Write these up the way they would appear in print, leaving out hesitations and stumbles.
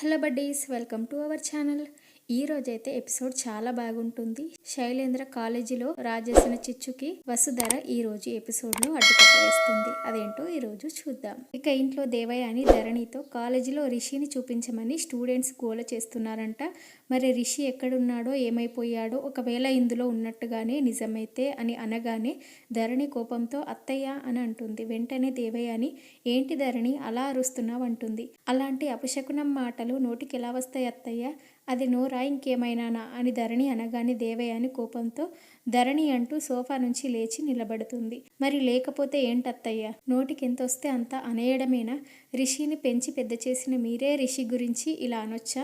Hello buddies, welcome to our channel. ఈ రోజైతే episode చాలా బాగుంటుంది. శైలేంద్ర కాలేజీలో రాజేసిన చిచ్చుకి వసుధర ఈ రోజు ఎపిసోడ్లో అడ్డుకట్ట వేస్తుంది. అదేంటో ఈ రోజు చూద్దాం. ఇక ఇంట్లో దేవయ్య అని ధరణితో కాలేజీలో రిషిని చూపించమని స్టూడెంట్స్ గోల చేస్తున్నారంట. మరి రిషి ఎక్కడున్నాడో ఏమైపోయాడో, ఒకవేళ ఇందులో ఉన్నట్టుగానే నిజమైతే అని అనగానే ధరణి కోపంతో అత్తయ్య అని అంటుంది. వెంటనే దేవయ్య అని ఏంటి ధరణి అలా అరుస్తున్నావు అంటుంది. అలాంటి అపశకునం మాటలు నోటికి ఎలా వస్తాయి అత్తయ్య, అది నోరా ఇంకేమైనానా అని ధరణి అనగానే దేవయ్య అని కోపంతో ధరణి అంటూ సోఫా నుంచి లేచి నిలబడుతుంది. మరి లేకపోతే ఏంటత్తయ్య, నోటికి ఎంత వస్తే అంత అనేయడమేనా? రిషిని పెంచి పెద్ద చేసిన మీరే రిషి గురించి ఇలా అనొచ్చా?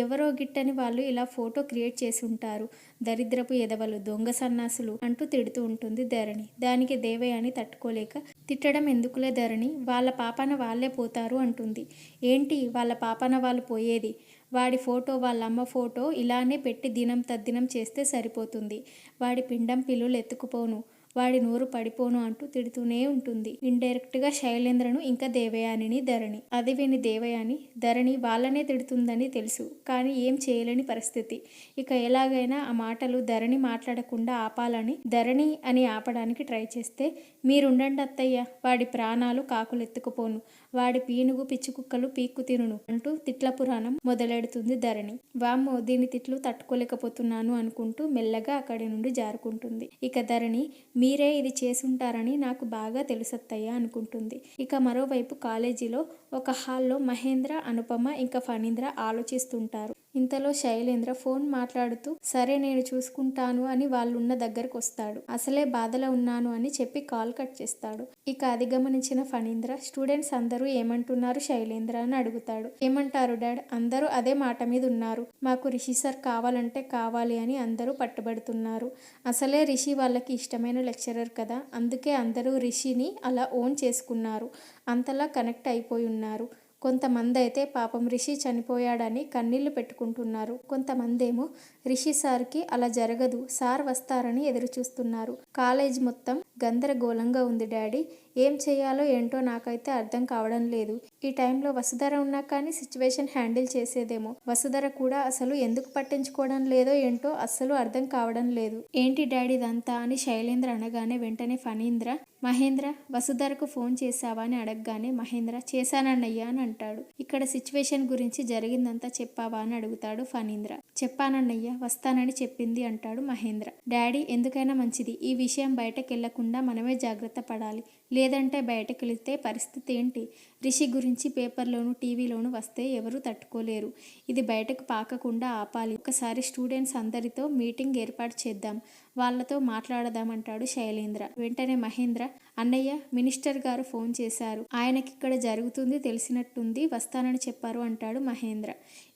ఎవరో గిట్టని వాళ్ళు ఇలా ఫోటో క్రియేట్ చేసి ఉంటారు. దరిద్రపు ఎదవలు, దొంగ సన్నాసులు అంటూ తిడుతూ ఉంటుంది ధరణి. దానికి దేవయ్య అని తట్టుకోలేక తిట్టడం ఎందుకులే ధరణి, వాళ్ళ పాపన వాళ్ళే పోతారు అంటుంది. ఏంటి వాళ్ళ పాపన వాళ్ళు పోయేది? వాడి ఫోటో, వాళ్ళ అమ్మ ఫోటో ఇలానే పెట్టి దినం తద్దినం చేస్తే సరిపోతుంది. వాడి పిండం పిల్లులు ఎత్తుకుపోను, వాడి నోరు పడిపోను అంటూ తిడుతూనే ఉంటుంది. ఇండైరెక్ట్గా శైలేంద్రను ఇంకా దేవయానిని ధరణి. అది విని దేవయాని ధరణి వాళ్ళనే తిడుతుందని తెలుసు, కానీ ఏం చేయలేని పరిస్థితి. ఇక ఎలాగైనా ఆ మాటలు ధరణి మాట్లాడకుండా ఆపాలని ధరణి అని ఆపడానికి ట్రై చేస్తే, మీరుండండి అత్తయ్య, వాడి ప్రాణాలు కాకులు ఎత్తుకుపోను, వాడి పీనుగు పిచ్చుకుక్కలు పీక్కు తినును అంటూ తిట్ల పురాణం మొదలెడుతుంది ధరణి. వామ్మో, దీని తిట్లు తట్టుకోలేకపోతున్నాను అనుకుంటూ మెల్లగా అక్కడి నుండి జారుకుంటుంది. ఇక ధరణి మీరే ఇది చేసుంటారని నాకు బాగా తెలుసత్తయ్య అనుకుంటుంది. ఇక మరోవైపు కాలేజీలో ఒక హాల్లో మహేంద్ర, అనుపమ ఇంకా ఫణీంద్ర ఆలోచిస్తుంటారు. ఇంతలో శైలేంద్ర ఫోన్ మాట్లాడుతూ సరే నేను చూసుకుంటాను అని వాళ్ళున్న దగ్గరకు వస్తాడు. అసలే బాధలో ఉన్నాను అని చెప్పి కాల్ కట్ చేస్తాడు. ఇక అది గమనించిన ఫణీంద్ర స్టూడెంట్స్ అందరూ ఏమంటున్నారు శైలేంద్ర అని అడుగుతాడు. ఏమంటారు డాడ్, అందరూ అదే మాట మీద ఉన్నారు. మాకు రిషి సార్ కావాలంటే కావాలి అని అందరూ పట్టుబడుతున్నారు. అసలే రిషి వాళ్ళకి ఇష్టమైన లెక్చరర్ కదా, అందుకే అందరూ రిషిని అలా ఓన్ చేసుకున్నారు, అంతలా కనెక్ట్ అయిపోయి ఉన్నారు. కొంతమంది అయితే పాపం రిషి చనిపోయాడని కన్నీళ్లు పెట్టుకుంటున్నారు. కొంతమంది ఏమో రిషి సార్కి అలా జరగదు, సార్ వస్తారని ఎదురు చూస్తున్నారు. కాలేజ్ మొత్తం గందరగోళంగా ఉంది డాడీ, ఏం చేయాలో ఏంటో నాకైతే అర్థం కావడం లేదు. ఈ టైంలో వసుధర ఉన్నా కానీ సిచ్యువేషన్ హ్యాండిల్ చేసేదేమో. వసుధర కూడా అసలు ఎందుకు పట్టించుకోవడం లేదో ఏంటో అస్సలు అర్థం కావడం లేదు. ఏంటి డాడీ ఇదంతా అని శైలేంద్ర అనగానే వెంటనే ఫణీంద్ర మహేంద్ర వసుధరకు ఫోన్ చేశావా అని అడగగానే మహేంద్ర చేశానన్నయ్యా అని అంటాడు. ఇక్కడ సిచ్యువేషన్ గురించి జరిగిందంతా చెప్పావా అని అడుగుతాడు ఫణీంద్ర. చెప్పానన్నయ్య, వస్తానని చెప్పింది అంటాడు మహేంద్ర. డాడీ ఎందుకైనా మంచిది ఈ విషయం బయటకు వెళ్లకుండా మనమే జాగ్రత్త పడాలి, లేదంటే బయటకు వెళితే పరిస్థితి ఏంటి? రిషి గురించి పేపర్లోను టీవీలోను వస్తే ఎవరూ తట్టుకోలేరు. ఇది బయటకు పాకకుండా ఆపాలి. ఒకసారి స్టూడెంట్స్ అందరితో మీటింగ్ ఏర్పాటు చేద్దాం, వాళ్ళతో మాట్లాడదామంటాడు శైలేంద్ర. వెంటనే మహేంద్ర అన్నయ్య మినిస్టర్ గారు ఫోన్ చేశారు, ఆయనకిక్కడ జరుగుతుంది తెలిసినట్టుంది, వస్తానని చెప్పారు అంటాడు మహేంద్ర.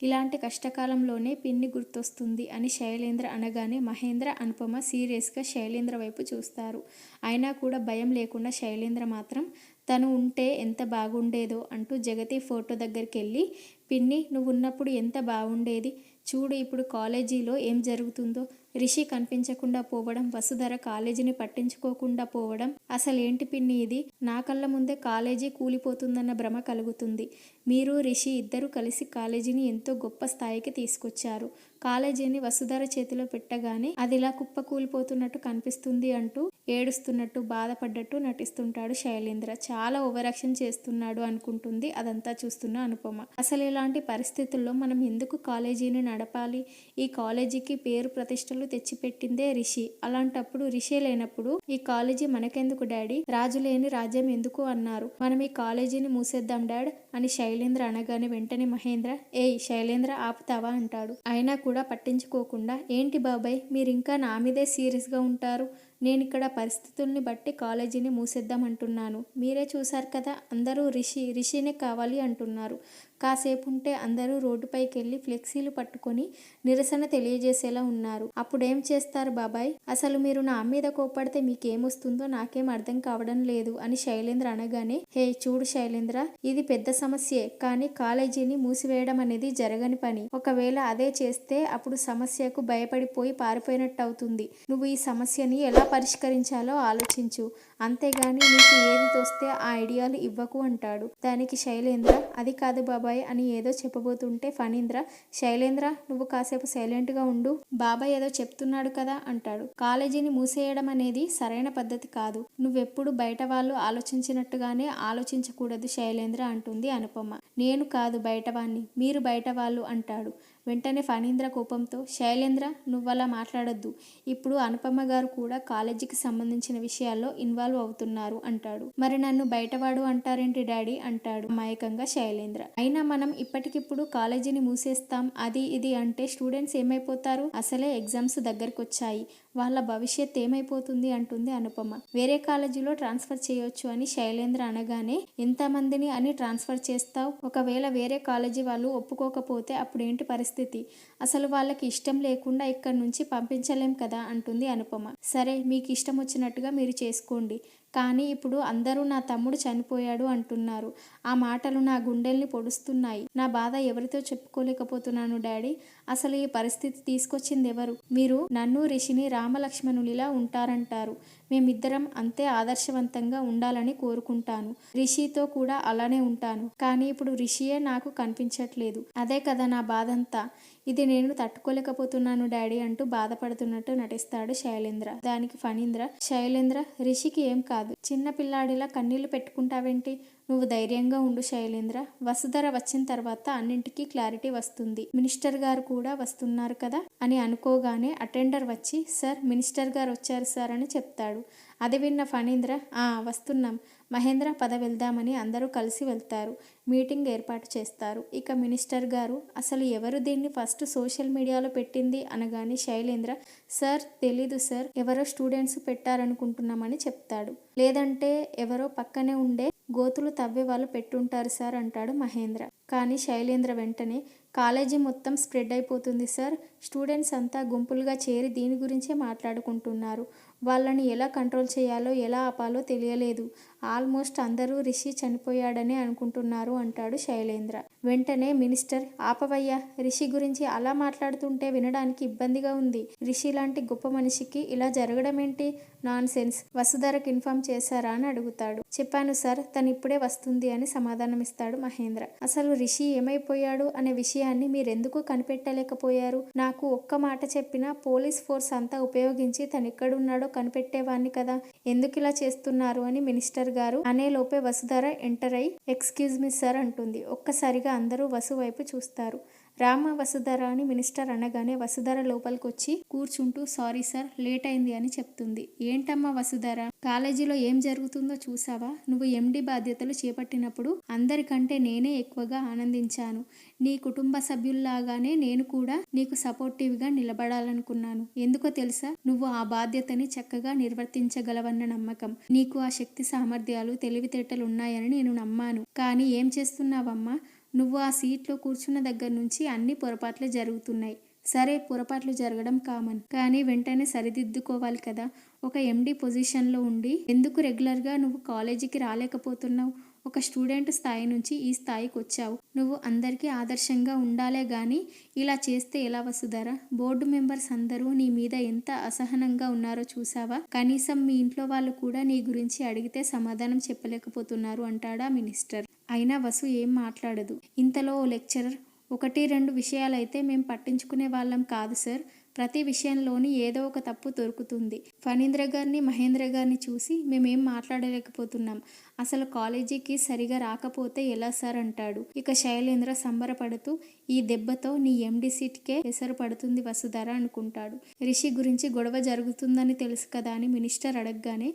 ఇలాంటి కష్టకాలంలోనే పిన్ని గుర్తొస్తుంది అని శైలేంద్ర అనగానే మహేంద్ర, అనుపమ సీరియస్గా శైలేంద్ర వైపు చూస్తారు. అయినా కూడా భయం లేకుండా శైలేంద్ర మాత్రం తను ఉంటే ఎంత బాగుండేదో అంటూ జగతి ఫోటో దగ్గరికి వెళ్ళి పిన్ని నువ్వు ఉన్నప్పుడు ఎంత బాగుండేది, చూడు ఇప్పుడు కాలేజీలో ఏం జరుగుతుందో, రిషి కనిపించకుండా పోవడం, వసుధర కాలేజీని పట్టించుకోకుండా పోవడం, అసలేంటి పిన్ని ఇది? నా కళ్ళ ముందే కాలేజీ కూలిపోతుందన్న భ్రమ కలుగుతుంది. మీరు రిషి ఇద్దరు కలిసి కాలేజీని ఎంతో గొప్ప స్థాయికి తీసుకొచ్చారు. కాలేజీని వసుధర చేతిలో పెట్టగానే అది ఇలా కుప్ప కూలిపోతున్నట్టు కనిపిస్తుంది అంటూ ఏడుస్తున్నట్టు బాధపడ్డట్టు నటిస్తుంటాడు శైలేంద్ర. చాలా ఓవరాక్షన్ చేస్తున్నాడు అనుకుంటుంది అదంతా చూస్తున్న అనుపమ. అసలు ఇలాంటి పరిస్థితుల్లో మనం ఎందుకు కాలేజీని నడపాలి? ఈ కాలేజీకి పేరు ప్రతిష్టలు తెచ్చిపెట్టిందే రిషి. అలాంటప్పుడు రిషి లేనప్పుడు ఈ కాలేజీ మనకెందుకు డాడీ? రాజు లేని రాజ్యం ఎందుకు అన్నారు. మనం ఈ కాలేజీని మూసేద్దాం డాడ్ అని శైలేంద్ర అనగానే వెంటనే మహేంద్ర ఏయ్ శైలేంద్ర ఆపుతావా అంటాడు. అయినా కూడా పట్టించుకోకుండా ఏంటి బాబాయ్ మీరింకా నా మీదే సీరియస్గా ఉంటారు, నేను ఇక్కడ పరిస్థితుల్ని బట్టి కాలేజీని మూసేద్దామంటున్నాను. మీరే చూశారు కదా, అందరూ రిషినే కావాలి అంటున్నారు. కాసేపు ఉంటే అందరూ రోడ్డుపైకి వెళ్ళి ఫ్లెక్సీలు పట్టుకొని నిరసన తెలియజేసేలా ఉన్నారు. అప్పుడేం చేస్తారు బాబాయ్? అసలు మీరు నా మీద కోప్పడితే మీకేమొస్తుందో నాకేం అర్థం కావడం లేదు అని శైలేంద్ర అనగానే హే చూడు శైలేంద్ర, ఇది పెద్ద సమస్యే, కానీ కాలేజీని మూసివేయడం అనేది జరగని పని. ఒకవేళ అదే చేస్తే అప్పుడు సమస్యకు భయపడిపోయి పారిపోయినట్టు అవుతుంది. నువ్వు ఈ సమస్యని ఎలా పరిష్కరించాలో ఆలోచించు, అంతేగాని నీకు ఏది తోస్తే ఆ ఐడియాలు ఇవ్వకు అంటాడు. దానికి శైలేంద్ర అది కాదు బాబాయ్, బాబాయ్ అని ఏదో చెప్పబోతుంటే ఫణీంద్ర, శైలేంద్ర నువ్వు కాసేపు సైలెంట్గా ఉండు, బాబాయ్ ఏదో చెప్తున్నాడు కదా అంటాడు. కాలేజీని మూసేయడం అనేది సరైన పద్ధతి కాదు. నువ్వెప్పుడు బయట వాళ్ళు ఆలోచించినట్టుగానే ఆలోచించకూడదు శైలేంద్ర అంటుంది అనుపమ. నేను కాదు బయటవాణ్ణి, మీరు బయట వాళ్ళు అంటాడు. వెంటనే ఫణీంద్ర కోపంతో, శైలేంద్ర నువ్వలా మాట్లాడొద్దు, ఇప్పుడు అనుపమ గారు కూడా కాలేజీకి సంబంధించిన విషయాల్లో ఇన్వాల్వ్ అవుతున్నారు అంటాడు. మరి నన్ను బయటవాడు అంటారేంటి డాడీ అంటాడు అమాయకంగా శైలేంద్ర. అయినా మనం ఇప్పటికిప్పుడు కాలేజీని మూసేస్తాం అది ఇది అంటే స్టూడెంట్స్ ఏమైపోతారు, అసలే ఎగ్జామ్స్ దగ్గరకొచ్చాయి, వాళ్ళ భవిష్యత్ ఏమైపోతుంది అంటుంది అనుపమ. వేరే కాలేజీలో ట్రాన్స్ఫర్ చేయొచ్చు అని శైలేంద్ర అనగానే, ఎంతమందిని అని ట్రాన్స్ఫర్ చేస్తావు, ఒకవేళ వేరే కాలేజీ వాళ్ళు ఒప్పుకోకపోతే అప్పుడేంటి పరిస్థితి, అసలు వాళ్ళకి ఇష్టం లేకుండా ఇక్కడి నుంచి పంపించలేం కదా అంటుంది అనుపమ. సరే మీకు ఇష్టం వచ్చినట్టుగా మీరు చేసుకోండి, కానీ ఇప్పుడు అందరూ నా తమ్ముడు చనిపోయాడు అంటున్నారు, ఆ మాటలు నా గుండెల్ని పొడుస్తున్నాయి, నా బాధ ఎవరితో చెప్పుకోలేకపోతున్నాను డాడీ, అసలు ఈ పరిస్థితి తీసుకొచ్చింది ఎవరు, మీరు నన్ను రిషిని రామలక్ష్మణులిలా ఉంటారంటారు, మేమిద్దరం అంతే ఆదర్శవంతంగా ఉండాలని కోరుకుంటాను, రిషితో కూడా అలానే ఉంటాను, కానీ ఇప్పుడు రిషియే నాకు కనిపించట్లేదు, అదే కదా నా బాధంతా, ఇది నేను తట్టుకోలేకపోతున్నాను డాడీ అంటూ బాధపడుతున్నట్టు నటిస్తాడు శైలేంద్ర. దానికి ఫణీంద్ర, శైలేంద్ర రిషికి ఏం కాదు, చిన్న పిల్లాడిలా కన్నీళ్లు పెట్టుకుంటావేంటి, నువ్వు ధైర్యంగా ఉండు శైలేంద్ర, వసుధర వచ్చిన తర్వాత అన్నింటికీ క్లారిటీ వస్తుంది, మినిస్టర్ గారు కూడా వస్తున్నారు కదా అని అనుకోగానే అటెండర్ వచ్చి, సార్ మినిస్టర్ గారు వచ్చారు సార్ అని చెప్తాడు. అది విన్న ఫణీంద్ర, వస్తున్నాం మహేంద్ర పద వెళ్దామని అందరూ కలిసి వెళ్తారు. మీటింగ్ ఏర్పాటు చేస్తారు. ఇక మినిస్టర్ గారు, అసలు ఎవరు దీన్ని ఫస్ట్ సోషల్ మీడియాలో పెట్టింది అనగానే శైలేంద్ర, సార్ తెలీదు సార్, ఎవరో స్టూడెంట్స్ పెట్టారనుకుంటున్నామని చెప్తాడు. లేదంటే ఎవరో పక్కనే ఉండే గోతులు తవ్వే వాళ్ళు పెట్టుంటారు సార్ అంటాడు మహేంద్ర. కానీ శైలేంద్ర వెంటనే, కాలేజీ మొత్తం స్ప్రెడ్ అయిపోతుంది సార్, స్టూడెంట్స్ అంతా గుంపులుగా చేరి దీని గురించే మాట్లాడుకుంటున్నారు, వాళ్ళని ఎలా కంట్రోల్ చేయాలో ఎలా ఆపాలో తెలియలేదు, ఆల్మోస్ట్ అందరూ రిషి చనిపోయాడనే అనుకుంటున్నారు అంటాడు శైలేంద్ర. వెంటనే మినిస్టర్, ఆపవయ్యా, రిషి గురించి అలా మాట్లాడుతుంటే వినడానికి ఇబ్బందిగా ఉంది, రిషి లాంటి గొప్ప మనిషికి ఇలా జరగడం ఏంటి, నాన్ సెన్స్, వసుధరకు ఇన్ఫార్మ్ చేశారా అని అడుగుతాడు. చెప్పాను సార్, తను ఇప్పుడే వస్తుంది అని సమాధానమిస్తాడు మహేంద్ర. అసలు రిషి ఏమైపోయాడు అనే విషయాన్ని మీరెందుకు కనిపెట్టలేకపోయారు, నాకు ఒక్క మాట చెప్పినా పోలీస్ ఫోర్స్ అంతా ఉపయోగించి తను ఎక్కడున్నాడో కనిపెట్టేవాణ్ణి కదా, ఎందుకు ఇలా చేస్తున్నారు అని మినిస్టర్ గారు అనేలోపే వసుధర ఎంటర్ అయి, ఎక్స్క్యూజ్ మీ సార్ అంటుంది. ఒక్కసారిగా అందరూ వసు వైపు చూస్తారు. రామ వసుధర అని మినిస్టర్ అనగానే వసుధర లోపలికొచ్చి కూర్చుంటూ, సారీ సార్ లేట్ అయింది అని చెప్తుంది. ఏంటమ్మా వసుధర, కాలేజీలో ఏం జరుగుతుందో చూసావా, నువ్వు ఎండి బాధ్యతలు చేపట్టినప్పుడు అందరికంటే నేనే ఎక్కువగా ఆనందించాను, నీ కుటుంబ సభ్యుల్లాగానే నేను కూడా నీకు సపోర్టివ్గా నిలబడాలనుకున్నాను, ఎందుకో తెలుసా, నువ్వు ఆ బాధ్యతని చక్కగా నిర్వర్తించగలవన్న నమ్మకం, నీకు ఆ శక్తి సామర్థ్యాలు తెలివితేటలు ఉన్నాయని నేను నమ్మాను, కానీ ఏం చేస్తున్నావమ్మా, నువ్వు ఆ సీట్లో కూర్చున్న దగ్గర నుంచి అన్ని పొరపాట్లే జరుగుతున్నాయి, సరే పొరపాట్లు జరగడం కామన్, కానీ వెంటనే సరిదిద్దుకోవాలి కదా, ఒక ఎండి పొజిషన్లో ఉండి ఎందుకు రెగ్యులర్గా నువ్వు కాలేజీకి రాలేకపోతున్నావు, ఒక స్టూడెంట్ స్థాయి నుంచి ఈ స్థాయికి వచ్చావు, నువ్వు అందరికీ ఆదర్శంగా ఉండాలే గాని ఇలా చేస్తే ఎలా వసుధర, బోర్డు మెంబర్స్ అందరూ నీ మీద ఎంత అసహనంగా ఉన్నారో చూసావా, కనీసం మీ ఇంట్లో వాళ్ళు కూడా నీ గురించి అడిగితే సమాధానం చెప్పలేకపోతున్నారు అంటాడా మినిస్టర్. అయినా వసు ఏం మాట్లాడదు. ఇంతలో ఓ లెక్చరర్, 1-2 విషయాలైతే మేం పట్టించుకునే వాళ్ళం కాదు సార్, ప్రతి విషయంలోని ఏదో ఒక తప్పు దొరుకుతుంది, ఫణీంద్ర గారిని మహేంద్ర గారిని చూసి మేమేం మాట్లాడలేకపోతున్నాం, అసలు కాలేజీకి సరిగా రాకపోతే ఎలా సార్ అంటాడు. ఇక శైలేంద్ర సంబరపడుతూ, ఈ దెబ్బతో నీ ఎండి సీట్కే ఎసరు పడుతుంది వసుధర అనుకుంటాడు. రిషి గురించి గొడవ జరుగుతుందని తెలుసు కదా అని మినిస్టర్ అడగగానే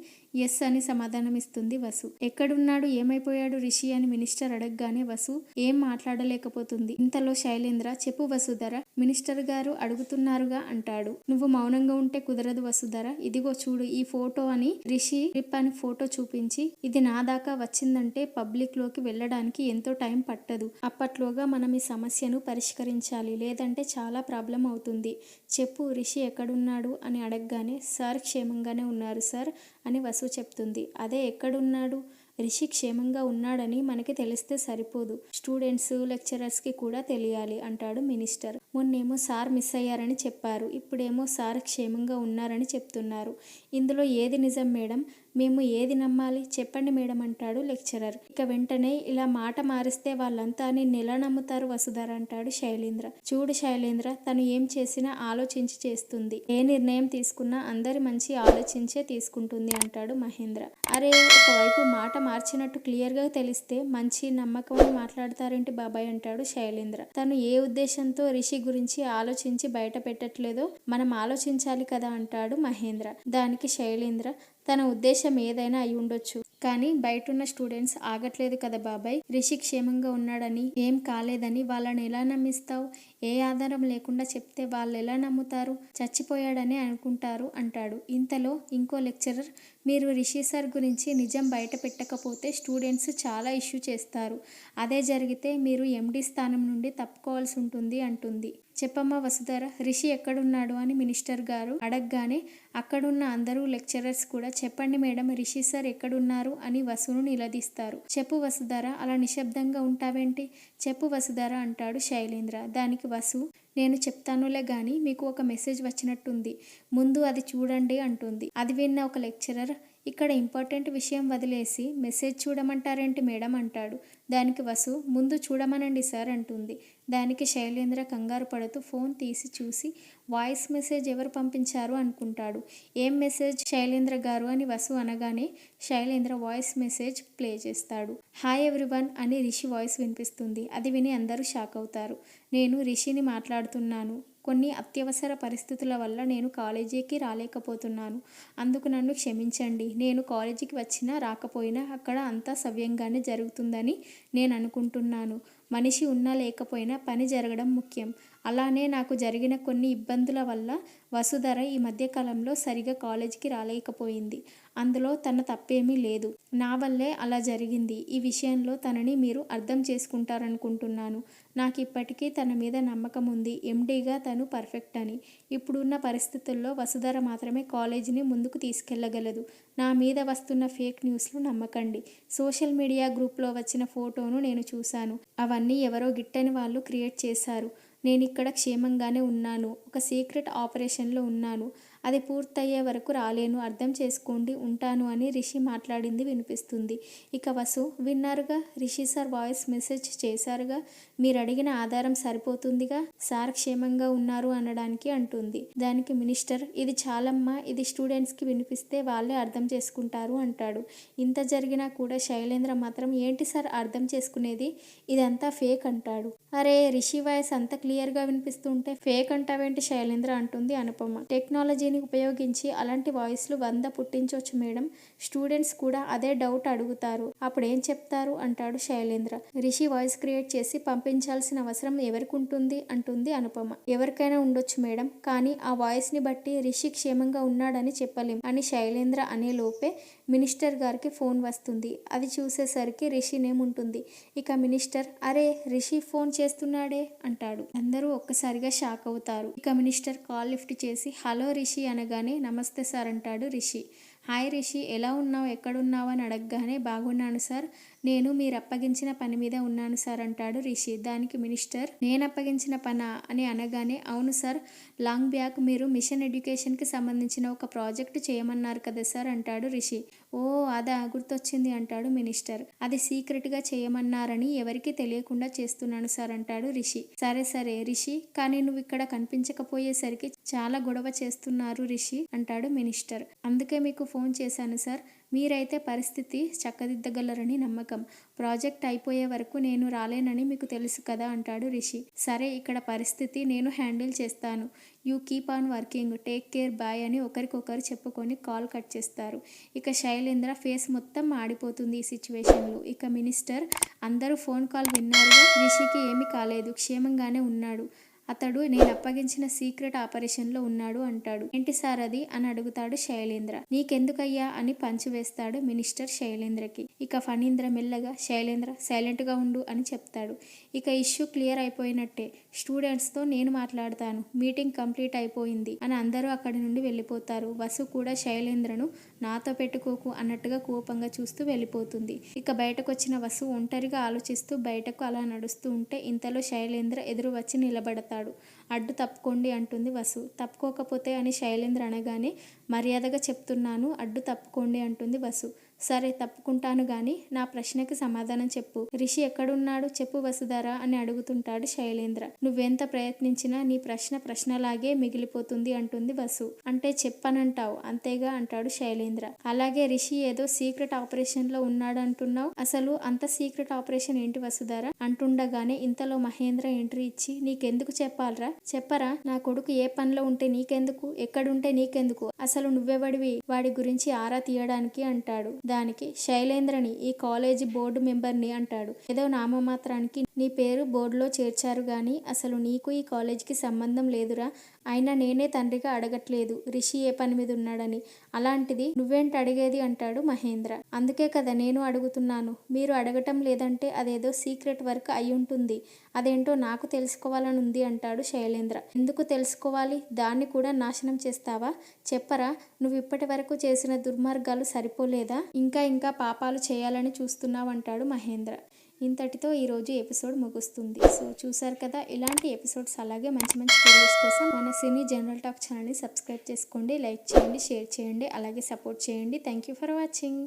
ఎస్ అని సమాధానమిస్తుంది వసు. ఎక్కడున్నాడు, ఏమైపోయాడు రిషి అని మినిస్టర్ అడగగానే వసు ఏం మాట్లాడలేకపోతుంది. ఇంతలో శైలేంద్ర, చెప్పు వసుధర, మినిస్టర్ గారు అడుగుతున్నారుగా అంటాడు. నువ్వు మౌనంగా ఉంటే కుదరదు వసుధర, ఇదిగో చూడు ఈ ఫోటో అని రిషి ట్రిప్ అని ఫోటో చూపించి, ఇది నా దాకా వచ్చిందంటే పబ్లిక్ లోకి వెళ్ళడానికి ఎంతో టైం పట్టదు, అప్పట్లోగా మనం ఈ సమస్యను పరిష్కరించాలి, లేదంటే చాలా ప్రాబ్లం అవుతుంది, చెప్పు రిషి ఎక్కడున్నాడు అని అడగగానే, సార్ క్షేమంగానే ఉన్నారు సార్ అని వసు చెప్తుంది. అదే ఎక్కడున్నాడు, రిషి క్షేమంగా ఉన్నాడని మనకి తెలిస్తే సరిపోదు, స్టూడెంట్స్ లెక్చరర్స్కి కూడా తెలియాలి అంటాడు మినిస్టర్. మొన్నేమో సార్ మిస్ అయ్యారని చెప్పారు, ఇప్పుడేమో సార్ క్షేమంగా ఉన్నారని చెప్తున్నారు, ఇందులో ఏది నిజం మేడం, మేము ఏది నమ్మాలి చెప్పండి మేడం అంటాడు లెక్చరర్. ఇక వెంటనే ఇలా మాట మారిస్తే వాళ్ళంతా నిన్నెలా నమ్ముతారు వసుధర అంటాడు శైలేంద్ర. చూడు శైలేంద్ర, తను ఏం చేసినా ఆలోచించి చేస్తుంది. ఏ నిర్ణయం తీసుకున్నా అందరి మంచి ఆలోచించే తీసుకుంటుంది అంటాడు మహేంద్ర. అరే, ఒకవైపు మాట మార్చినట్టు క్లియర్ గా తెలిస్తే మంచి నమ్మకం మాట్లాడతారేంటి బాబాయ్ అంటాడు శైలేంద్ర. తను ఏ ఉద్దేశంతో రిషి గురించి ఆలోచించి బయట పెట్టట్లేదో మనం ఆలోచించాలి కదా అంటాడు మహేంద్ర. దానికి శైలేంద్ర, తన ఉద్దేశం ఏదైనా అయి ఉండొచ్చు, కానీ బయటున్న స్టూడెంట్స్ ఆగట్లేదు కదా బాబాయ్. రిషి క్షేమంగా ఉన్నాడని, ఏం కాలేదని వాళ్ళని ఎలా నమ్మిస్తావు? ఏ ఆధారం లేకుండా చెప్తే వాళ్ళు ఎలా నమ్ముతారు? చచ్చిపోయాడని అనుకుంటారు అంటాడు. ఇంతలో ఇంకో లెక్చరర్, మీరు రిషి సార్ గురించి నిజం బయట పెట్టకపోతే స్టూడెంట్స్ చాలా ఇష్యూ చేస్తారు. అదే జరిగితే మీరు ఎండి స్థానం నుండి తప్పుకోవాల్సి ఉంటుంది అంటుంది. చెప్పమ్మా వసుధర, రిషి ఎక్కడున్నాడు అని మినిస్టర్ గారు అడగగానే అక్కడున్న అందరూ లెక్చరర్స్ కూడా చెప్పండి మేడం, రిషి సార్ ఎక్కడున్నారు అని వసును నిలదీస్తారు. చెప్పు వసుధర, అలా నిశ్శబ్దంగా ఉంటావేంటి? చెప్పు వసుధర అంటాడు శైలేంద్ర. దానికి వసు, నేను చెప్తానులే గాని మీకు ఒక మెసేజ్ వచ్చినట్టుంది, ముందు అది చూడండి అంటుంది. అది విన్న ఒక లెక్చరర్, ఇక్కడ ఇంపార్టెంట్ విషయం వదిలేసి మెసేజ్ చూడమంటారేంటి మేడం అంటాడు. దానికి వసు, ముందు చూడమనండి సార్ అంటుంది. దానికి శైలేంద్ర కంగారు పడుతూ ఫోన్ తీసి చూసి వాయిస్ మెసేజ్ ఎవరు పంపించారు అనుకుంటాడు. ఏం మెసేజ్ శైలేంద్ర గారు అని వసు అనగానే శైలేంద్ర వాయిస్ మెసేజ్ ప్లే చేస్తాడు. హాయ్ ఎవ్రీవన్ అని రిషి వాయిస్ వినిపిస్తుంది. అది విని అందరూ షాక్ అవుతారు. నేను రిషిని మాట్లాడుతున్నాను. కొన్ని అత్యవసర పరిస్థితుల వల్ల నేను కాలేజీకి రాలేకపోతున్నాను. అందుకు నన్ను క్షమించండి. నేను కాలేజీకి వచ్చినా రాకపోయినా అక్కడ అంతా సవ్యంగానే జరుగుతుందని నేను అనుకుంటున్నాను. మనిషి ఉన్నా లేకపోయినా పని జరగడం ముఖ్యం. అలానే నాకు జరిగిన కొన్ని ఇబ్బందుల వల్ల వసుధర ఈ మధ్యకాలంలో సరిగా కాలేజీకి రాలేకపోయింది. అందులో తన తప్పేమీ లేదు. నా వల్లే అలా జరిగింది. ఈ విషయంలో తనని మీరు అర్థం చేసుకుంటారనుకుంటున్నాను. నాకు ఇప్పటికీ తన మీద నమ్మకం ఉంది. ఎండీగా తను పర్ఫెక్ట్ అని. ఇప్పుడున్న పరిస్థితుల్లో వసుధర మాత్రమే కాలేజీని ముందుకు తీసుకెళ్లగలదు. నా మీద వస్తున్న ఫేక్ న్యూస్లు నమ్మకండి. సోషల్ మీడియా గ్రూప్లో వచ్చిన ఫోటోను నేను చూశాను. అవన్నీ ఎవరో గిట్టని వాళ్ళు క్రియేట్ చేశారు. నేనిక్కడ క్షేమంగానే ఉన్నాను. ఒక సీక్రెట్ ఆపరేషన్లో ఉన్నాను. అది పూర్తయ్యే వరకు రాలేను, అర్థం చేసుకోండి, ఉంటాను అని రిషి మాట్లాడింది వినిపిస్తుంది. ఇక వసు, విన్నారుగా, రిషి సార్ వాయిస్ మెసేజ్ చేశారుగా, మీరు అడిగిన ఆధారం సరిపోతుందిగా, సార్ క్షేమంగా ఉన్నారు అనడానికి అంటుంది. దానికి మినిస్టర్, ఇది చాలమ్మా, ఇది స్టూడెంట్స్కి వినిపిస్తే వాళ్ళే అర్థం చేసుకుంటారు అంటాడు. ఇంత జరిగినా కూడా శైలేంద్ర మాత్రం ఏంటి సార్ అర్థం చేసుకునేది, ఇదంతా ఫేక్ అంటాడు. అరే, రిషి వాయిస్ అంత క్లియర్గా వినిపిస్తుంటే ఫేక్ అంటావేంటి శైలేంద్ర అంటుంది అనుపమ. టెక్నాలజీని ఉపయోగించి అలాంటి వాయిస్లు 100 పుట్టించవచ్చు మేడం. స్టూడెంట్స్ కూడా అదే డౌట్ అడుగుతారు. అప్పుడేం చెప్తారు అంటాడు శైలేంద్ర. రిషి వాయిస్ క్రియేట్ చేసి పంపించాల్సిన అవసరం ఎవరికి ఉంటుంది అంటుంది అనుపమ. ఎవరికైనా ఉండొచ్చు మేడం, కానీ ఆ వాయిస్ని బట్టి రిషి క్షేమంగా ఉన్నాడని చెప్పలేం అని శైలేంద్ర అనే లోపే మినిస్టర్ గారికి ఫోన్ వస్తుంది. అది చూసేసరికి రిషి నేమ్ ఉంటుంది. ఇక మినిస్టర్, అరే రిషి ఫోన్ చేస్తున్నాడే అంటాడు. అందరూ ఒక్కసారిగా షాక్ అవుతారు. ఇక మినిస్టర్ కాల్ లిఫ్ట్ చేసి హలో రిషి అనగానే నమస్తే సార్ అంటాడు రిషి. హాయ్ రిషి, ఎలా ఉన్నావు, ఎక్కడున్నావు అని అడగగానే బాగున్నాను సార్, నేను మీరు అప్పగించిన పని మీద ఉన్నాను సార్ అంటాడు రిషి. దానికి మినిస్టర్, నేను అప్పగించిన పనా అని అనగానే అవును సార్, లాంగ్ బ్యాక్ మీరు మిషన్ ఎడ్యుకేషన్కి సంబంధించిన ఒక ప్రాజెక్టు చేయమన్నారు కదా సార్ అంటాడు రిషి. ఓ అదా, గుర్తొచ్చింది అంటాడు మినిస్టర్. అది సీక్రెట్గా చేయమన్నారని ఎవరికి తెలియకుండా చేస్తున్నాను సార్ అంటాడు రిషి. సరే సరే రిషి, కానీ నువ్వు ఇక్కడ కనిపించకపోయేసరికి చాలా గొడవ చేస్తున్నారు రిషి అంటాడు మినిస్టర్. అందుకే మీకు ఫోన్ చేశాను సార్, మీరైతే పరిస్థితి చక్కదిద్దగలరని నమ్మకం. ప్రాజెక్ట్ అయిపోయే వరకు నేను రాలేనని మీకు తెలుసు కదా అంటాడు రిషి. సరే, ఇక్కడ పరిస్థితి నేను హ్యాండిల్ చేస్తాను. You keep on working, take care, bye అని ఒకరికొకరు చెప్పుకొని కాల్ కట్ చేస్తారు. ఇక శైలేంద్ర ఫేస్ మొత్తం ఆడిపోతుంది ఈ సిచ్యువేషన్లో. ఇక మినిస్టర్, అందరూ ఫోన్ కాల్ విన్నారుగా, రిషికి ఏమీ కాలేదు, క్షేమంగానే ఉన్నాడు. అతడు నేను అప్పగించిన సీక్రెట్ ఆపరేషన్లో ఉన్నాడు అంటాడు. ఏంటి సార్ అది అని అడుగుతాడు శైలేంద్ర. నీకెందుకయ్యా అని పంచి వేస్తాడు మినిస్టర్ శైలేంద్రకి. ఇక ఫణీంద్ర మెల్లగా శైలేంద్ర సైలెంట్గా ఉండు అని చెప్తాడు. ఇక ఇష్యూ క్లియర్ అయిపోయినట్టే, స్టూడెంట్స్తో నేను మాట్లాడతాను, మీటింగ్ కంప్లీట్ అయిపోయింది అని అందరూ అక్కడి నుండి వెళ్ళిపోతారు. వసు కూడా శైలేంద్రను నాతో పెట్టుకోకు అన్నట్టుగా కోపంగా చూస్తూ వెళ్ళిపోతుంది. ఇక బయటకు వచ్చిన వసు ఒంటరిగా ఆలోచిస్తూ బయటకు అలా నడుస్తూ ఉంటే ఇంతలో శైలేంద్ర ఎదురు వచ్చి నిలబడతాడు. అడుగుతాడు. అడ్డు తప్పుకోండి అంటుంది వసు. తప్పుకోకపోతే అని శైలేంద్ర అనగానే మర్యాదగా చెప్తున్నాను అడ్డు తప్పుకోండి అంటుంది వసు. సరే తప్పుకుంటాను గాని నా ప్రశ్నకి సమాధానం చెప్పు. రిషి ఎక్కడున్నాడు చెప్పు వసుధర అని అడుగుతుంటాడు శైలేంద్ర. నువ్వెంత ప్రయత్నించినా నీ ప్రశ్న ప్రశ్నలాగే మిగిలిపోతుంది అంటుంది వసు. అంటే చెప్పనంటావు అంతేగా అంటాడు శైలేంద్ర. అలాగే రిషి ఏదో సీక్రెట్ ఆపరేషన్ లో ఉన్నాడు అంటున్నావు. అసలు అంత సీక్రెట్ ఆపరేషన్ ఏంటి వసుధర అంటుండగానే ఇంతలో మహేంద్ర ఎంట్రీ ఇచ్చి నీకెందుకు చెప్పాలరా చెప్పరా నా కొడుకు ఏ పనిలో ఉంటే నీకెందుకు ఎక్కడుంటే నీకెందుకు అసలు నువ్వెవడివి వాడి గురించి ఆరా తీయడానికి అంటాడు. దానికి శైలేంద్రని ఈ కాలేజీ బోర్డు మెంబర్ని అంటాడు. ఏదో నామమాత్రానికి నీ పేరు బోర్డులో చేర్చారు గాని అసలు నీకు ఈ కాలేజీకి సంబంధం లేదురా. అయినా నేనే తండ్రిగా అడగట్లేదు రిషి ఏ పని మీద ఉన్నాడని. అలాంటిది నువ్వేంటి అడిగేది అంటాడు మహేంద్ర. అందుకే కదా నేను అడుగుతున్నాను. మీరు అడగటం లేదంటే అదేదో సీక్రెట్ వర్క్ అయి ఉంటుంది. అదేంటో నాకు తెలుసుకోవాలని ఉంది అంటాడు శైలేంద్ర. ఎందుకు తెలుసుకోవాలి? దాన్ని కూడా నాశనం చేస్తావా? చెప్పరా నువ్వు ఇప్పటి వరకు చేసిన దుర్మార్గాలు సరిపోలేదా? ఇంకా పాపాలు చేయాలని చూస్తున్నావు అంటాడు మహేంద్ర. ఇంతటితో ఈరోజు ఎపిసోడ్ ముగుస్తుంది. సో చూసారు కదా, ఇలాంటి ఎపిసోడ్స్ అలాగే మంచి మంచి వీడియోస్ కోసం మన సినీ జనరల్ టాక్ ఛానల్ని సబ్స్క్రైబ్ చేసుకోండి, లైక్ చేయండి, షేర్ చేయండి, అలాగే సపోర్ట్ చేయండి. Thank you for watching.